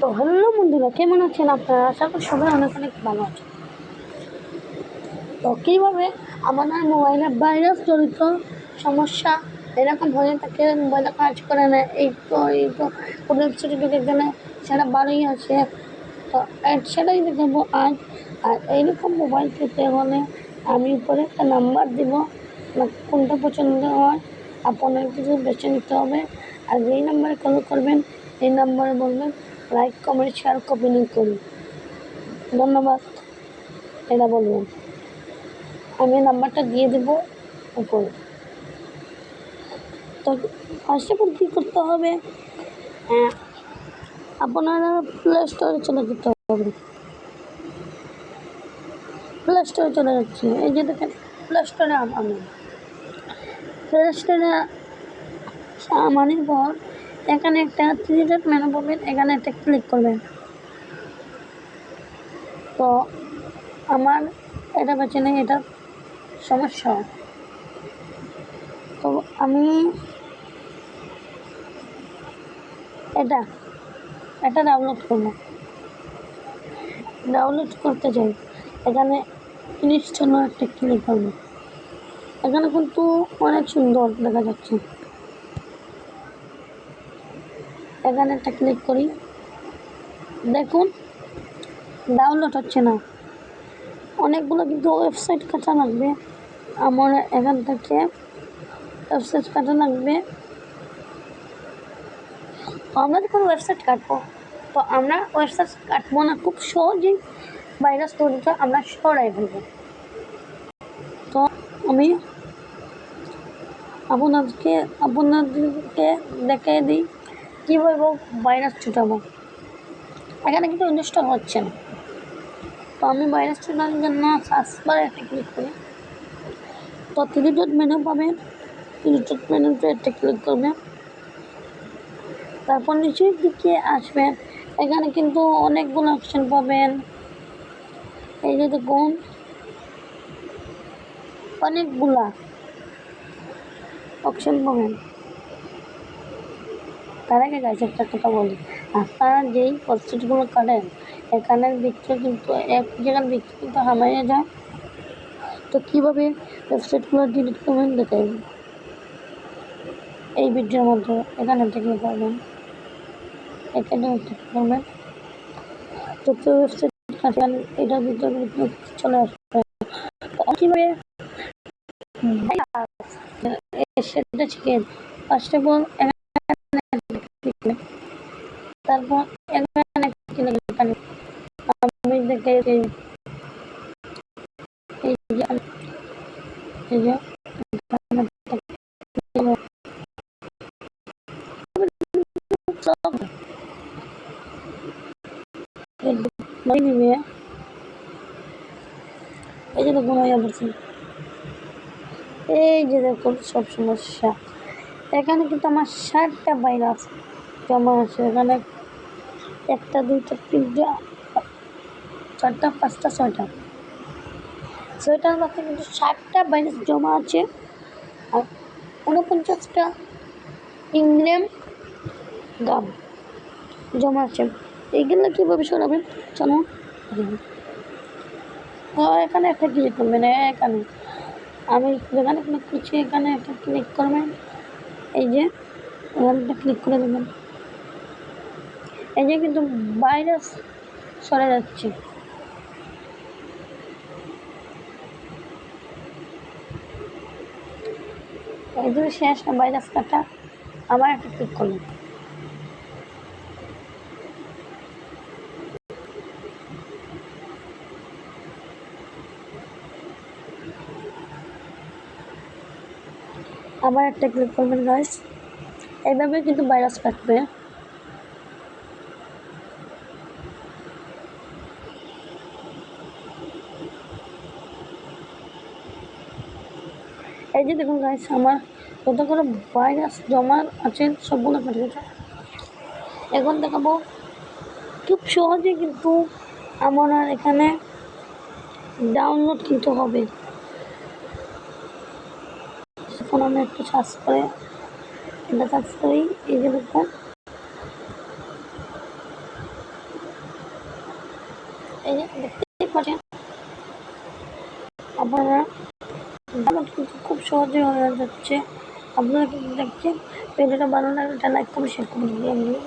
তো হ্যালো বন্ধুরা, কেমন আছেন আপনারা? আশা করি সবাই অনেক অনেক ভালো আছেন। তো কীভাবে আমাদের মোবাইলে ভাইরাস জড়িত সমস্যা এরকম হয়ে থাকে, মোবাইলে কাজ করে না, এই তো ওয়েবসাইটে ঢুকে গেলে সেটা বাড়িয়ে আসে। তো সেটাই দেখাবো আজ। আর এইরকম মোবাইল পেতে হলে আমি উপরে একটা নাম্বার দিব, কোনটা পছন্দ হয় আপনার কিছু বেছে নিতে হবে। আর যেই নাম্বারে কল করবেন এই নাম্বারে বলবেন like, comment, share, copy link করুন। ধন্যবাদ, এটা বলবেন। আমি নাম্বারটা দিয়ে দেবো উপরে। তো ফার্স্ট অফ অল কী করতে হবে, আপনারা প্লে স্টোরে চলে যেতে হবে। প্লে স্টোরে চলে যাচ্ছি, এই যে দেখেন প্লে স্টোরে আমি প্লে স্টোরে আমাদের পর এখানে একটা 3 ডট মেনু পাবেন, এখানে একটা ক্লিক করবেন। তো আমার এটা বেছে নেই, এটা সমস্যা। তো আমি এটা ডাউনলোড করব। ডাউনলোড করতে চাই, এখানে ইনস্টল একটা ক্লিক করব। এখানে কিন্তু অনেক সুন্দর দেখা যাচ্ছে, এখানে একটা ক্লিক করি। দেখুন ডাউনলোড হচ্ছে না, অনেকগুলো কিন্তু ওয়েবসাইট কাটা লাগবে। আমার এখান থেকে ওয়েবসাইট কাটা লাগবে। আমরা যখন ওয়েবসাইট কাটবো, তো আমরা ওয়েবসাইট কাটবো না, খুব সহজেই ভাইরাস তৈরিটা আমরা সরাই ফেলবো। তো আমি আপনাদেরকে দেখিয়ে দিই কীভাবে ভাইরাস ছুটাবো। এখানে কিন্তু ইনস্টল হচ্ছে না, তো আমি ভাইরাস ছুটানোর জন্য সার্চ বারে একটা ক্লিক করি। তো 3 ডট মেনু পাবেন, 3 ডট মেনুতে একটা ক্লিক করবেন। তারপর নিচের দিকে আসবেন, এখানে কিন্তু অনেকগুলো অপশন পাবেন। এই যে দেখুন অনেকগুলা অপশন পাবেন। তার আগে গাইজ একটা কথা বলি, আপনারা যেই ওয়েবসাইটগুলো কাটেন এখানের ভিতরে কিন্তু এক জায়গার ভিতরে কিন্তু হামাইয়া যায়। তো কীভাবে ওয়েবসাইটগুলো ডিলিট করবেন দেখাই এই ভিডিওর মধ্যে। এখানে থেকে করবেন, এখানে করবেন। তো ওয়েবসাইট কাটেন এটার ভিতরে চলে আসবে। কীভাবে সেটা শিখে ফার্স্ট অফ অল তারপর আমি দেখে নিবে, এই যে দেখুন হয়ে পড়ছে। এই যে দেখুন সব সমস্যা, এখানে কিন্তু আমার 7টা ভাইরাস জমা আছে। এখানে 1টা 2টা 3টা 4টা 5টা 6টার মধ্যে কিন্তু 7টা ভাইরাস জমা আছে। আর 49টা ইংল্যান্ড গাম জমা আছে। এইগুলো কীভাবে সরাবেন চলো। এখানে একটা ক্লিক করবেন, এখানে আমি যেখানে ক্লিক করছি এখানে একটা ক্লিক করবেন। এই যে এখানে একটা ক্লিক করে দেবেন, এই যে কিন্তু ভাইরাস সরে যাচ্ছে। এই যে শেষ ভাইরাস কাটা, আবার একটা ক্লিক করবেন। আবার একটা ক্লিক করবেন গাইস, এইভাবে কিন্তু ভাইরাস কাটবে। এই যে দেখুন গাইস, আমার কত করে ভাইরাস জমা আছে সবগুলো কেটে গেছে। এখন দেখাবো খুব সহজে কিন্তু আমার এখানে ডাউনলোড কিন্তু হবে। এখন আমি একটু সার্চ করে এটা সার্চ করি। এই যে দেখুন এই যে দেখতেই পাচ্ছেন আপনারা, কিন্তু খুব সহজে হয়ে যাচ্ছে। আপনারা কিন্তু দেখছেন, ভিডিওটা ভালো লাগলে লাইক করুন, শেয়ার করুন।